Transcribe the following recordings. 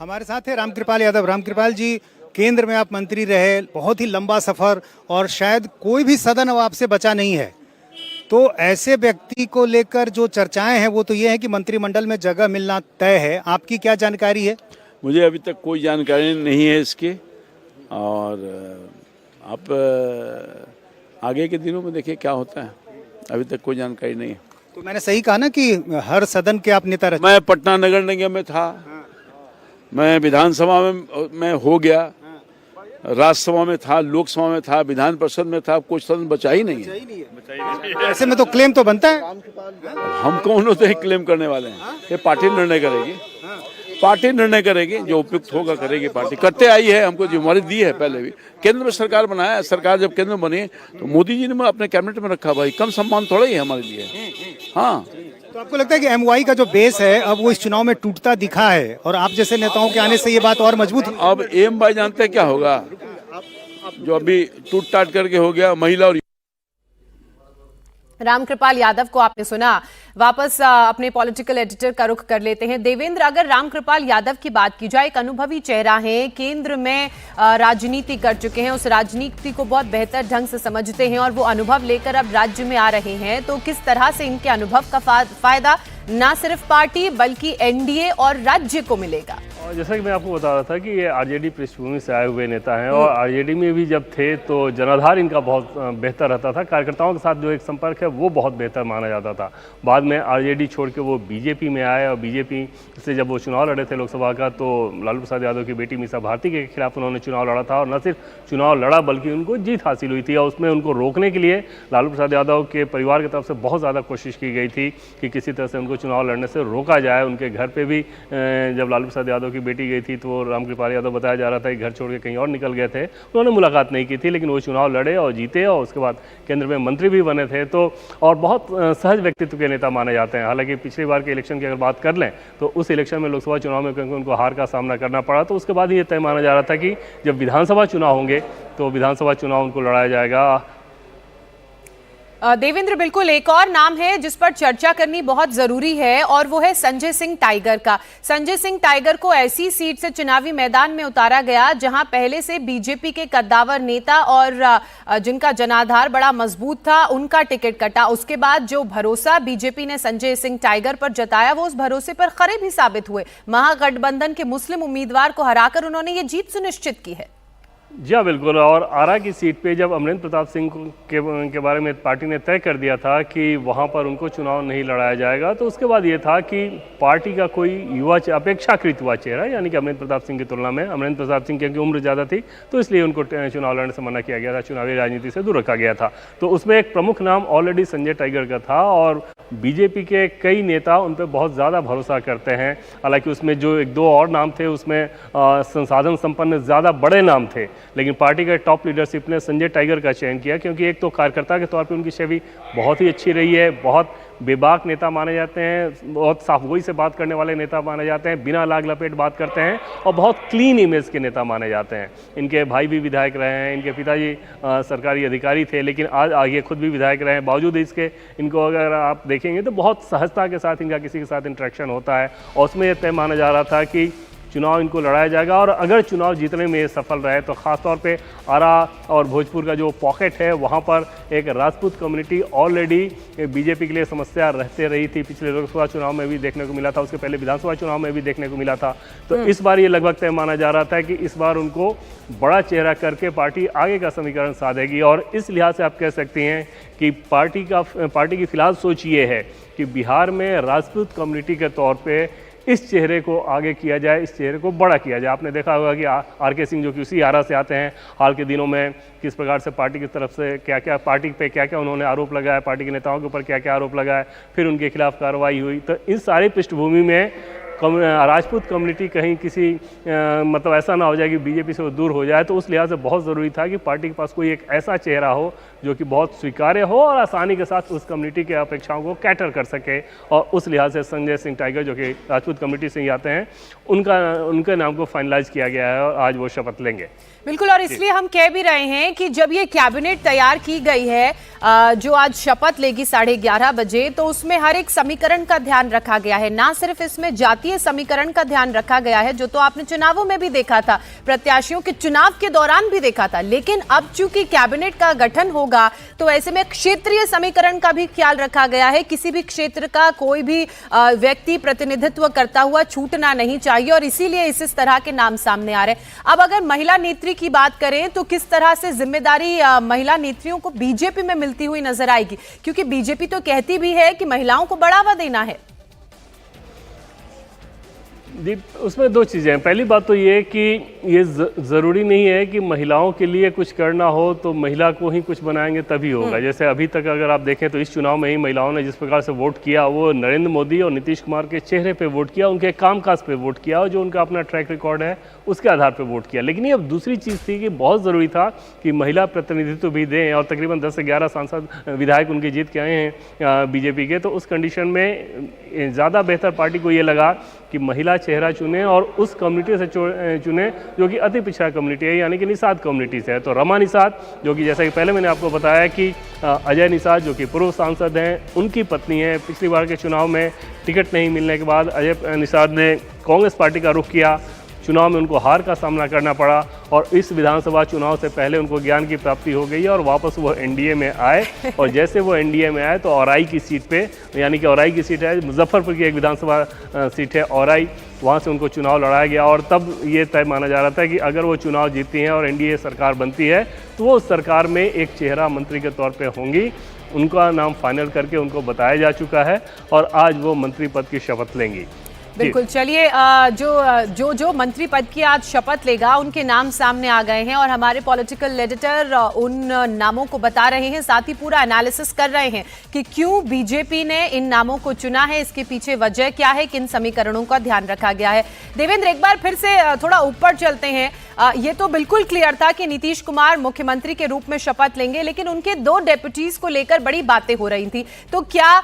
हमारे साथ है रामकृपाल यादव। रामकृपाल जी, केंद्र में आप मंत्री रहे, बहुत ही लंबा सफर और शायद कोई भी सदन अब आपसे बचा नहीं है। तो ऐसे व्यक्ति को लेकर जो चर्चाएं हैं वो तो ये है कि मंत्रिमंडल में जगह मिलना तय है। आपकी क्या जानकारी है? मुझे अभी तक कोई जानकारी नहीं है इसकी, और आप आगे के दिनों में देखिए क्या होता है। अभी तक कोई जानकारी नहीं है। तो मैंने सही कहा ना कि हर सदन के आप नेता रहे? मैं पटना नगर निगम में था, मैं विधानसभा में हो गया, राज्यसभा में था, लोकसभा में था, विधान परिषद में था। कुछ सदन बचा ही नहीं है। ऐसे में तो क्लेम तो बनता है। हम कौन होते हैं क्लेम करने वाले हैं? ये पार्टी निर्णय करेगी। पार्टी निर्णय करेगी, जो उपयुक्त होगा करेगी। पार्टी करते आई है, हमको जिम्मेवारी दी है पहले भी। केंद्र में सरकार बनाया है, सरकार जब केंद्र में बनी तो मोदी जी ने अपने कैबिनेट में रखा। भाई कम सम्मान थोड़ा ही है हमारे लिए। हाँ, तो आपको लगता है कि एमवाई का जो बेस है अब वो इस चुनाव में टूटता दिखा है और आप जैसे नेताओं के आने से ये बात और मजबूत है? अब एम भाई जानते हैं क्या होगा, जो अभी टूट टाट करके हो गया महिला और रामकृपाल यादव को आपने सुना। वापस अपने पॉलिटिकल एडिटर का रुख कर लेते हैं। देवेंद्र, अगर रामकृपाल यादव की बात की जाए, एक अनुभवी चेहरा है, केंद्र में राजनीति कर चुके हैं, उस राजनीति को बहुत बेहतर ढंग से समझते हैं और वो अनुभव लेकर अब राज्य में आ रहे हैं, तो किस तरह से इनके अनुभव का फायदा न सिर्फ पार्टी बल्कि एनडीए और राज्य को मिलेगा? और जैसा कि मैं आपको बता रहा था कि ये आरजेडी पृष्ठभूमि से आए हुए नेता हैं और आरजेडी में भी जब थे तो जनाधार इनका बहुत बेहतर रहता था। कार्यकर्ताओं के साथ जो एक संपर्क है वो बहुत बेहतर माना जाता था। बाद में आरजेडी छोड़ के वो बीजेपी में आए और बीजेपी से जब वो चुनाव लड़े थे लोकसभा का, तो लालू प्रसाद यादव की बेटी मीसा भारती के खिलाफ उन्होंने चुनाव लड़ा था। और न सिर्फ चुनाव लड़ा बल्कि उनको जीत हासिल हुई थी और उसमें उनको रोकने के लिए लालू प्रसाद यादव के परिवार की तरफ से बहुत ज़्यादा कोशिश की गई थी कि किसी तरह से उनको चुनाव लड़ने से रोका जाए। उनके घर पे भी जब लालू प्रसाद यादव की बेटी गई थी तो रामकृपाल यादव बताया जा रहा था कि घर छोड़ के कहीं और निकल गए थे। उन्होंने मुलाकात नहीं की थी, लेकिन वो चुनाव लड़े और जीते और उसके बाद केंद्र में मंत्री भी बने थे। तो और बहुत सहज व्यक्तित्व के नेता माने जाते हैं। हालांकि पिछली बार के इलेक्शन की अगर बात कर लें तो उस इलेक्शन में लोकसभा चुनाव में क्योंकि उनको हार का सामना करना पड़ा, तो उसके बाद ये तय माना जा रहा था कि जब विधानसभा चुनाव होंगे तो विधानसभा चुनाव उनको लड़ाया जाएगा। देवेंद्र, बिल्कुल एक और नाम है जिस पर चर्चा करनी बहुत जरूरी है और वो है संजय सिंह टाइगर का। संजय सिंह टाइगर को ऐसी सीट से चुनावी मैदान में उतारा गया जहां पहले से बीजेपी के कद्दावर नेता और जिनका जनाधार बड़ा मजबूत था उनका टिकट कटा। उसके बाद जो भरोसा बीजेपी ने संजय सिंह टाइगर पर जताया वो उस भरोसे पर खरे भी साबित हुए। महागठबंधन के मुस्लिम उम्मीदवार को हराकर उन्होंने ये जीत सुनिश्चित की है। जी हाँ, बिल्कुल। और आरा की सीट पे जब अमरेंद्र प्रताप सिंह के बारे में पार्टी ने तय कर दिया था कि वहाँ पर उनको चुनाव नहीं लड़ाया जाएगा, तो उसके बाद ये था कि पार्टी का कोई युवा अपेक्षाकृत युवा चेहरा, यानी कि अमरेंद्र प्रताप सिंह की तुलना में अमरेंद्र प्रताप सिंह की उम्र ज़्यादा थी तो इसलिए उनको चुनाव लड़ने से मना किया गया था, चुनावी राजनीति से दूर रखा गया था। तो उसमें एक प्रमुख नाम ऑलरेडी संजय टाइगर का था और बीजेपी के कई नेता उन पर बहुत ज़्यादा भरोसा करते हैं। हालांकि उसमें जो एक दो और नाम थे उसमें संसाधन संपन्न ज़्यादा बड़े नाम थे, लेकिन पार्टी के टॉप लीडरशिप ने संजय टाइगर का चयन किया क्योंकि एक तो कार्यकर्ता के तौर पे उनकी छवि बहुत ही अच्छी रही है, बहुत बेबाक नेता माने जाते हैं, बहुत साफगोई से बात करने वाले नेता माने जाते हैं, बिना लाग लपेट बात करते हैं और बहुत क्लीन इमेज के नेता माने जाते हैं। इनके भाई भी विधायक रहे हैं, इनके पिताजी सरकारी अधिकारी थे, लेकिन आज आगे खुद भी विधायक रहे हैं। बावजूद इसके इनको अगर आप देखेंगे तो बहुत सहजता के साथ इनका किसी के साथ इंटरेक्शन होता है और उसमें यह तय माना जा रहा था कि चुनाव इनको लड़ाया जाएगा। और अगर चुनाव जीतने में ये सफल रहे तो ख़ासतौर पे आरा और भोजपुर का जो पॉकेट है वहाँ पर एक राजपूत कम्युनिटी ऑलरेडी बीजेपी के लिए समस्या रहते रही थी। पिछले लोकसभा चुनाव में भी देखने को मिला था, उसके पहले विधानसभा चुनाव में भी देखने को मिला था। तो इस बार ये लगभग तय माना जा रहा था कि इस बार उनको बड़ा चेहरा करके पार्टी आगे का समीकरण साधेगी। और इस लिहाज से आप कह सकती हैं कि पार्टी की फिलहाल सोच ये है कि बिहार में राजपूत कम्युनिटी के तौर पर इस चेहरे को आगे किया जाए, इस चेहरे को बड़ा किया जाए। आपने देखा होगा कि आर के सिंह जो कि उसी आरा से आते हैं, हाल के दिनों में किस प्रकार से पार्टी की तरफ से क्या पार्टी पे क्या उन्होंने आरोप लगाया, पार्टी के नेताओं के ऊपर क्या आरोप लगाया, फिर उनके खिलाफ कार्रवाई हुई। तो इस सारी पृष्ठभूमि में राजपूत कम्युनिटी कहीं किसी मतलब ऐसा ना हो जाए कि बीजेपी से वो दूर हो जाए, तो उस लिहाज से बहुत ज़रूरी था कि पार्टी के पास कोई एक ऐसा चेहरा हो जो कि बहुत स्वीकार्य हो और आसानी के साथ उस कम्युनिटी के अपेक्षाओं को कैटर कर सके। और उस लिहाज से संजय सिंह टाइगर जो कि राजपूत कम्युनिटी से ही आते हैं उनके नाम को फाइनलाइज किया गया है और आज वो शपथ लेंगे। बिल्कुल, और इसलिए हम कह भी रहे हैं कि जब ये कैबिनेट तैयार की गई है जो आज शपथ लेगी 11:30 बजे, तो उसमें हर एक समीकरण का ध्यान रखा गया है। ना सिर्फ इसमें जातीय क्षेत्रीय समीकरण का ध्यान रखा गया है, जो तो आपने चुनावों में भी देखा था, प्रत्याशियों के चुनाव के दौरान भी देखा था। लेकिन अब चूंकि कैबिनेट का गठन होगा तो ऐसे में क्षेत्रीय समीकरण का भी ख्याल रखा गया है। किसी भी क्षेत्र का कोई भी व्यक्ति प्रतिनिधित्व करता हुआ छूटना नहीं चाहिए और इसीलिए इस तरह के नाम सामने आ रहे हैं। अब अगर महिला नेत्री की बात करें तो किस तरह से जिम्मेदारी महिला नेत्रियों को बीजेपी में मिलती हुई नजर आएगी, क्योंकि बीजेपी तो कहती भी है कि महिलाओं को बढ़ावा देना है। जी, उसमें दो चीज़ें हैं। पहली बात तो ये कि ये ज़रूरी नहीं है कि महिलाओं के लिए कुछ करना हो तो महिला को ही कुछ बनाएंगे तभी होगा। जैसे अभी तक अगर आप देखें तो इस चुनाव में ही महिलाओं ने जिस प्रकार से वोट किया, वो नरेंद्र मोदी और नीतीश कुमार के चेहरे पे वोट किया, उनके कामकाज पे वोट किया और जो उनका अपना ट्रैक रिकॉर्ड है उसके आधार पर वोट किया। लेकिन ये अब दूसरी चीज़ थी कि बहुत ज़रूरी था कि महिला प्रतिनिधित्व भी दें और तकरीबन 10 से 11 सांसद विधायक उनके जीत के आए हैं बीजेपी के। तो उस कंडीशन में ज़्यादा बेहतर पार्टी को ये लगा कि महिला चेहरा चुने और उस कम्युनिटी से चुने जो कि अति पिछड़ा कम्युनिटी है, यानी कि निषाद कम्युनिटी से है। तो रमा निषाद, जो कि जैसा कि पहले मैंने आपको बताया कि अजय निषाद जो कि पूर्व सांसद हैं, उनकी पत्नी है। पिछली बार के चुनाव में टिकट नहीं मिलने के बाद अजय निषाद ने कांग्रेस पार्टी का रुख किया, चुनाव में उनको हार का सामना करना पड़ा और इस विधानसभा चुनाव से पहले उनको ज्ञान की प्राप्ति हो गई और वापस वो एनडीए में आए। और जैसे वो एनडीए में आए तो औराई की सीट पे, यानी कि औराई की सीट है मुजफ्फरपुर की एक विधानसभा सीट है औराई, वहाँ से उनको चुनाव लड़ाया गया और तब ये तय माना जा रहा था कि अगर वो चुनाव जीतती हैं और एनडीए सरकार बनती है तो वो सरकार में एक चेहरा मंत्री के तौर पर होंगी। उनका नाम फाइनल करके उनको बताया जा चुका है और आज वो मंत्री पद की शपथ लेंगी। बिल्कुल, चलिए जो मंत्री पद की आज शपथ लेगा उनके नाम सामने आ गए हैं और हमारे पॉलिटिकल एडिटर उन नामों को बता रहे हैं, साथ ही पूरा एनालिसिस कर रहे हैं कि क्यों बीजेपी ने इन नामों को चुना है, इसके पीछे वजह क्या है, किन समीकरणों का ध्यान रखा गया है। देवेंद्र, एक बार फिर से थोड़ा ऊपर चलते हैं। ये तो बिल्कुल क्लियर था कि नीतीश कुमार मुख्यमंत्री के रूप में शपथ लेंगे, लेकिन उनके 2 डेप्यूटीज को लेकर बड़ी बातें हो रही थी। तो क्या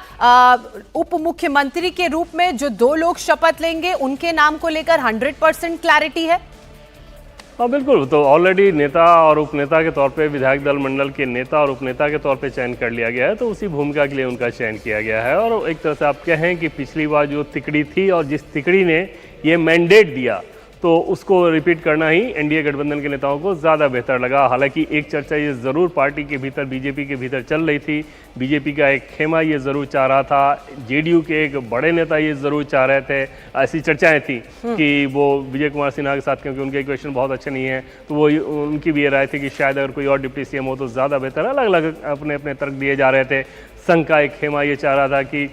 उप मुख्यमंत्री के रूप में जो 2 लोग शपथ लेंगे उनके नाम को लेकर 100% क्लैरिटी है? हाँ बिल्कुल, तो ऑलरेडी नेता और उपनेता के तौर पे विधायक दल मंडल के नेता और उपनेता के तौर पे चयन कर लिया गया है, तो उसी भूमिका के लिए उनका चयन किया गया है। और एक तरह से आप कहें कि पिछली बार जो तिकड़ी थी और जिस तिकड़ी ने ये मैंडेट दिया तो उसको रिपीट करना ही एनडीए गठबंधन के नेताओं को ज़्यादा बेहतर लगा। हालांकि एक चर्चा ये ज़रूर पार्टी के भीतर, बीजेपी के भीतर चल रही थी, बीजेपी का एक खेमा ये ज़रूर चाह रहा था, जेडीयू के एक बड़े नेता ये ज़रूर चाह रहे थे, ऐसी चर्चाएं थी कि वो विजय कुमार सिन्हा के साथ, क्योंकि उनके इक्वेशन बहुत अच्छे नहीं है, तो वो उनकी भी ये राय थी कि शायद अगर कोई और डिप्टी सीएम हो तो ज़्यादा बेहतर है। अलग अलग अपने अपने तर्क दिए जा रहे थे। संघ का एक खेमा ये चाह रहा था कि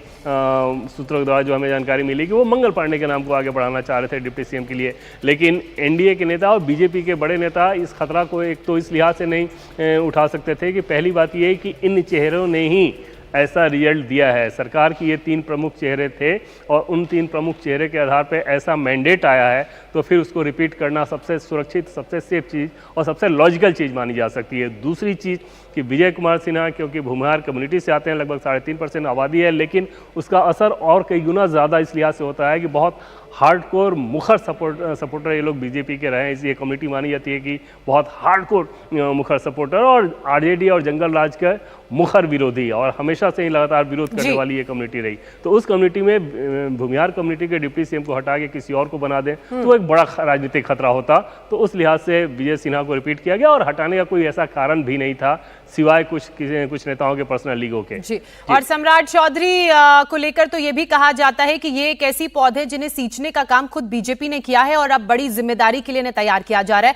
सूत्रों द्वारा जो हमें जानकारी मिली कि वो मंगल पांडे के नाम को आगे बढ़ाना चाह रहे थे डिप्टी सीएम के लिए। लेकिन एनडीए के नेता और बीजेपी के बड़े नेता इस खतरा को एक तो इस लिहाज से नहीं उठा सकते थे कि पहली बात ये कि इन चेहरों ने ही ऐसा रिजल्ट दिया है। सरकार की ये 3 प्रमुख चेहरे थे और उन 3 प्रमुख चेहरे के आधार पर ऐसा मैंडेट आया है, तो फिर उसको रिपीट करना सबसे सुरक्षित, सबसे सेफ चीज़ और सबसे लॉजिकल चीज़ मानी जा सकती है। दूसरी चीज़ कि विजय कुमार सिन्हा क्योंकि भूमिहार कम्युनिटी से आते हैं, लगभग 3.5% आबादी है, लेकिन उसका असर और कई गुना ज़्यादा इस लिहाज से होता है कि बहुत हार्डकोर मुखर सपोर्टर ये लोग बीजेपी के रहे हैं। इसलिए कम्युनिटी मानी जाती है कि बहुत हार्डकोर मुखर सपोर्टर और आरजेडी और जंगल राज का मुखर विरोधी और हमेशा से ही लगातार विरोध करने वाली ये कम्युनिटी रही। तो उस कम्युनिटी में भूमिहार कम्युनिटी के डिप्टी सीएम को हटा के किसी और को बना दें तो एक बड़ा राजनीतिक खतरा होता। तो उस लिहाज से विजय सिन्हा को रिपीट किया गया और हटाने का कोई ऐसा कारण भी नहीं था सिवाय कुछ नेताओं के पर्सनल लीगों के। जी। और सम्राट चौधरी को लेकर तो ये भी कहा जाता है कि ये एक ऐसी पौधे जिन्हें सींचने का काम खुद बीजेपी ने किया है और अब बड़ी जिम्मेदारी के लिए तैयार किया जा रहा है।